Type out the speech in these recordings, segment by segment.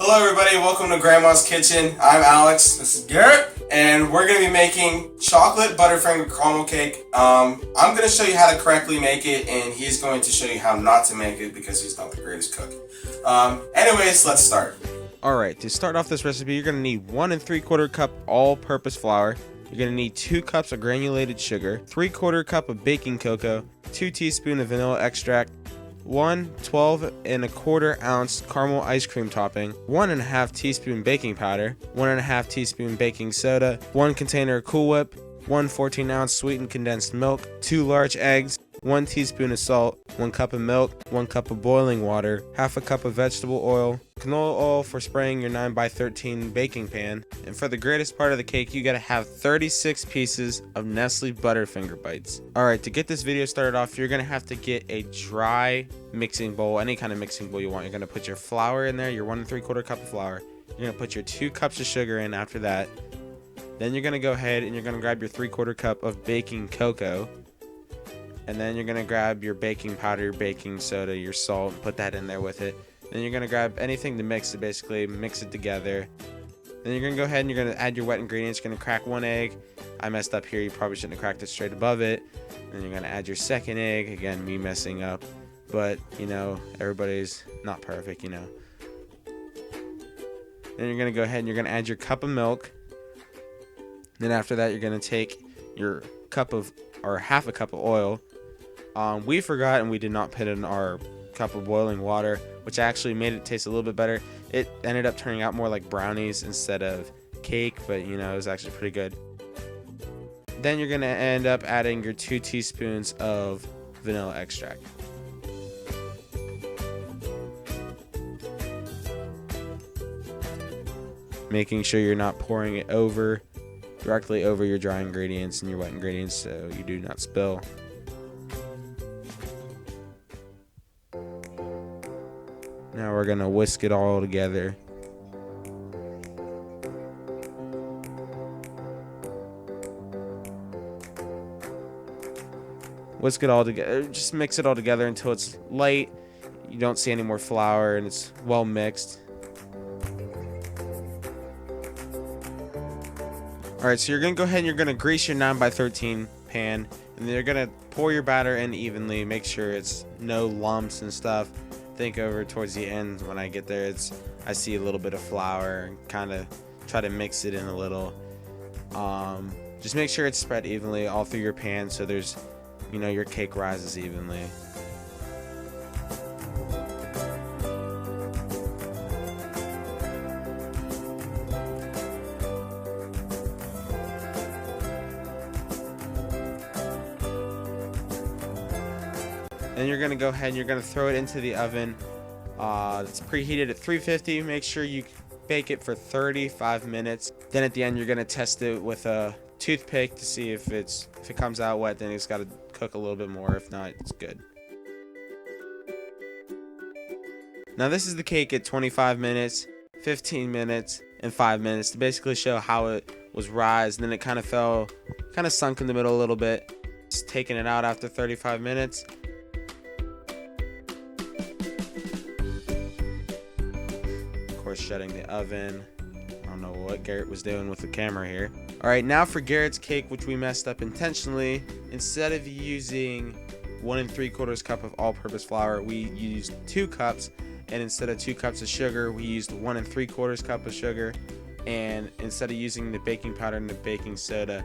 Hello everybody, welcome to Grandma's Kitchen. I'm Alex. This is Garrett. And we're going to be making chocolate Butterfinger-Caramel cake. I'm going to show you how to correctly make it, and he's going to show you how not to make it because he's not the greatest cook. Anyways, let's start. Alright, to start off this recipe, you're going to need 1 3/4 cup all-purpose flour. You're going to need 2 cups of granulated sugar, 3/4 cup of baking cocoa, 2 teaspoons of vanilla extract, 1 12 1/4 ounce caramel ice cream topping, 1 1/2 teaspoon baking powder, 1 1/2 teaspoon baking soda, 1 container of Cool Whip, 1 14-ounce sweetened condensed milk, 2 large eggs, 1 teaspoon of salt, 1 cup of milk, 1 cup of boiling water, half a cup of vegetable oil, canola oil for spraying your 9x13 baking pan, and for the greatest part of the cake, you gotta have 36 pieces of Nestle Butterfinger bites. Alright, to get this video started off, you're gonna have to get a dry mixing bowl, any kind of mixing bowl you want. You're gonna put your flour in there, your 1 3/4 cup of flour. You're gonna put your 2 cups of sugar in after that. Then you're gonna go ahead and you're gonna grab your 3/4 cup of baking cocoa. And then you're gonna grab your baking powder, your baking soda, your salt, and put that in there with it. Then you're gonna grab anything to mix it, basically mix it together. Then you're gonna go ahead and you're gonna add your wet ingredients. You're gonna crack 1 egg. I messed up here, you probably shouldn't have cracked it straight above it. Then you're gonna add your 2nd egg. Again, me messing up, but you know, everybody's not perfect, you know. Then you're gonna go ahead and you're gonna add your cup of milk. Then after that, you're gonna take your cup of, or half a cup of oil. We forgot and we did not put in our cup of boiling water, which actually made it taste a little bit better. It ended up turning out more like brownies instead of cake, but you know, it was actually pretty good. Then you're gonna end up adding your 2 teaspoons of vanilla extract. Making sure you're not pouring it directly over your dry ingredients and your wet ingredients so you do not spill. Now we're gonna whisk it all together. Whisk it all together, just mix it all together until it's light. You don't see any more flour and it's well mixed. Alright, so you're gonna go ahead and you're gonna grease your 9x13 pan, and then you're gonna pour your batter in evenly. Make sure it's no lumps and stuff. Think over towards the end when I get there, I see a little bit of flour, and kind of try to mix it in a little. Just make sure it's spread evenly all through your pan so there's, you know, your cake rises evenly. Then you're gonna go ahead and you're gonna throw it into the oven. It's preheated at 350. Make sure you bake it for 35 minutes. Then at the end, you're gonna test it with a toothpick to see if it comes out wet. Then it's got to cook a little bit more. If not, it's good. Now this is the cake at 25 minutes, 15 minutes, and 5 minutes to basically show how it was rised. And then it kind of sunk in the middle a little bit. Just taking it out after 35 minutes. Shutting the oven. I don't know what Garrett was doing with the camera here. Alright, now for Garrett's cake, which we messed up intentionally. Instead of using 1 3/4 cup of all-purpose flour, we used 2 cups, and instead of 2 cups of sugar, we used 1 3/4 cup of sugar, and instead of using the baking powder and the baking soda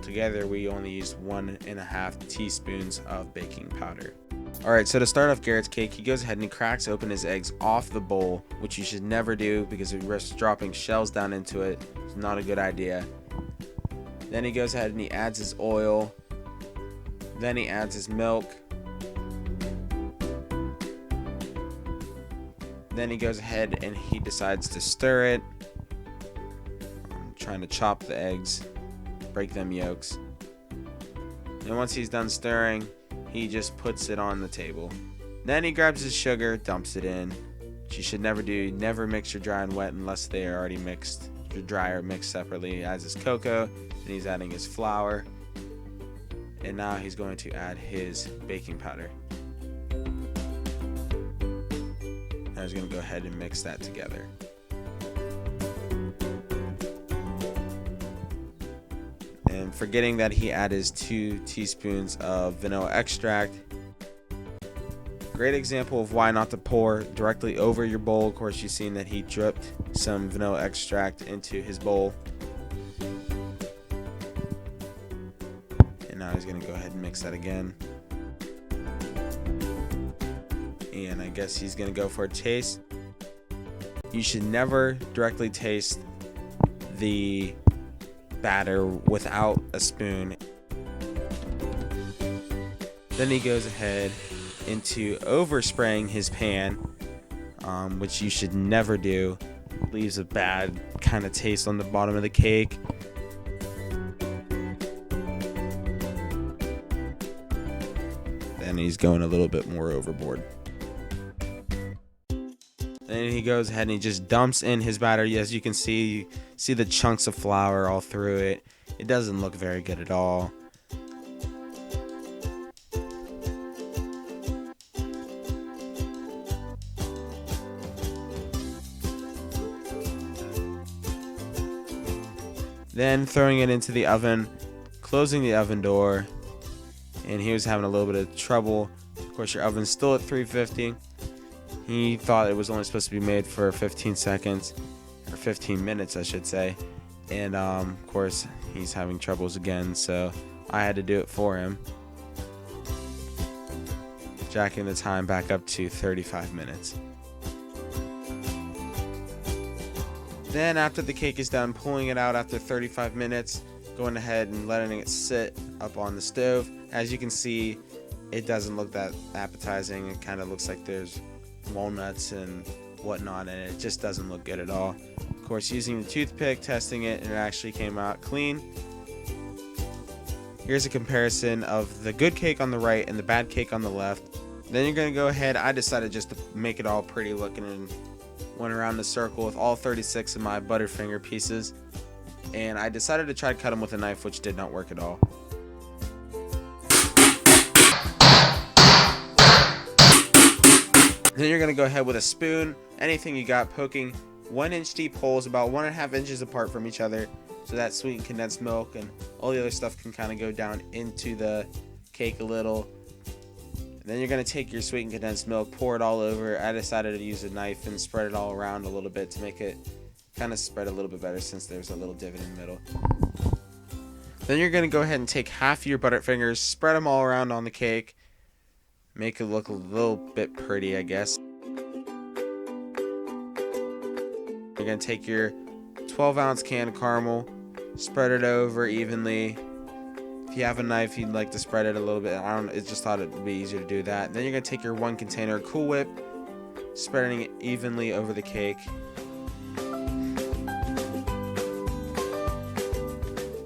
together, we only used 1 1/2 teaspoons of baking powder. Alright, so to start off Garrett's cake, he goes ahead and he cracks open his eggs off the bowl, which you should never do because if you risk dropping shells down into it, it's not a good idea. Then he goes ahead and he adds his oil. Then he adds his milk. Then he goes ahead and he decides to stir it. I'm trying to chop the eggs, break them yolks. And once he's done stirring, he just puts it on the table. Then he grabs his sugar, dumps it in. Which you should never do. Never mix your dry and wet unless they are already mixed. Your dry are mixed separately. He adds his cocoa, and he's adding his flour. And now he's going to add his baking powder. was going to go ahead and mix that together. And forgetting that he added 2 teaspoons of vanilla extract. Great example of why not to pour directly over your bowl. Of course, you've seen that he dripped some vanilla extract into his bowl. And now he's going to go ahead and mix that again. And I guess he's going to go for a taste. You should never directly taste the batter without a spoon. Then he goes ahead into overspraying his pan, which you should never do. Leaves a bad kind of taste on the bottom of the cake. Then he's going a little bit more overboard. Then he goes ahead and he just dumps in his batter. As you can see, you see the chunks of flour all through it. It doesn't look very good at all. Then throwing it into the oven, closing the oven door, and he was having a little bit of trouble. Of course, your oven's still at 350. He thought it was only supposed to be made for 15 seconds, or 15 minutes, I should say. And of course, he's having troubles again, so I had to do it for him, jacking the time back up to 35 minutes. Then after the cake is done, pulling it out after 35 minutes, going ahead and letting it sit up on the stove. As you can see, it doesn't look that appetizing. It kind of looks like there's walnuts and whatnot, and it just doesn't look good at all. Of course, using the toothpick, testing it, and it actually came out clean. Here's a comparison of the good cake on the right and the bad cake on the left. Then you're going to go ahead, I decided just to make it all pretty looking, and went around the circle with all 36 of my Butterfinger pieces, and I decided to try to cut them with a knife, which did not work at all. Then you're going to go ahead with a spoon, anything you got, poking 1-inch deep holes about 1.5 inches apart from each other, so that sweetened condensed milk and all the other stuff can kind of go down into the cake a little. Then you're going to take your sweetened condensed milk, pour it all over. I decided to use a knife and spread it all around a little bit to make it kind of spread a little bit better, since there's a little divot in the middle. Then you're going to go ahead and take half of your Butterfingers, spread them all around on the cake, make it look a little bit pretty, I guess. You're going to take your 12-ounce can of caramel, spread it over evenly. If you have a knife, you'd like to spread it a little bit. I just thought it would be easier to do that. Then you're going to take your 1 container of Cool Whip, spreading it evenly over the cake.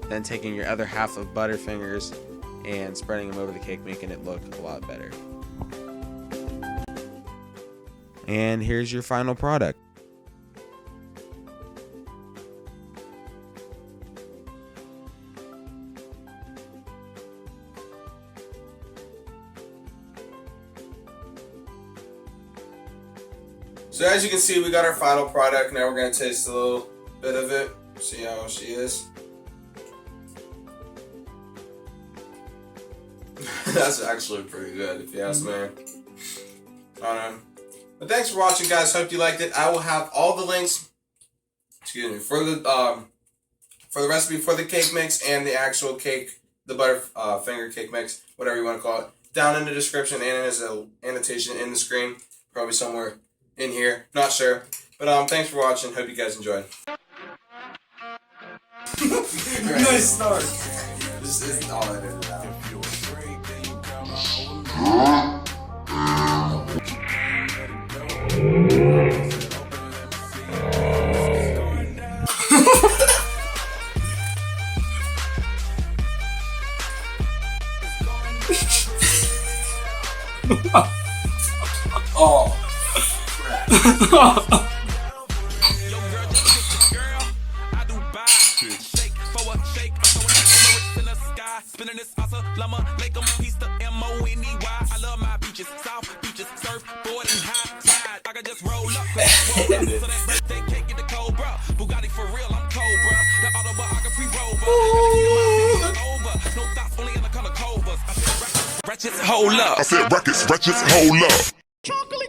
Then taking your other half of Butterfingers and spreading them over the cake, making it look a lot better. And here's your final product. So as you can see, we got our final product. Now we're going to taste a little bit of it. See how she is. That's actually pretty good, if you ask me. But thanks for watching, guys. Hope you liked it. I will have all the links, excuse me, for the recipe for the cake mix and the actual cake, the Butterfinger cake mix, whatever you want to call it, down in the description, and as an annotation in the screen, probably somewhere in here, not sure. But thanks for watching. Hope you guys enjoyed. Nice start. This is all I edited out. Oh, crap. Spinning this awesome llama, make them piece the M-O-N-E-Y. I love my beaches, south beaches, surf, board and high tide. I can just roll up. Hold up. I said records, hold up.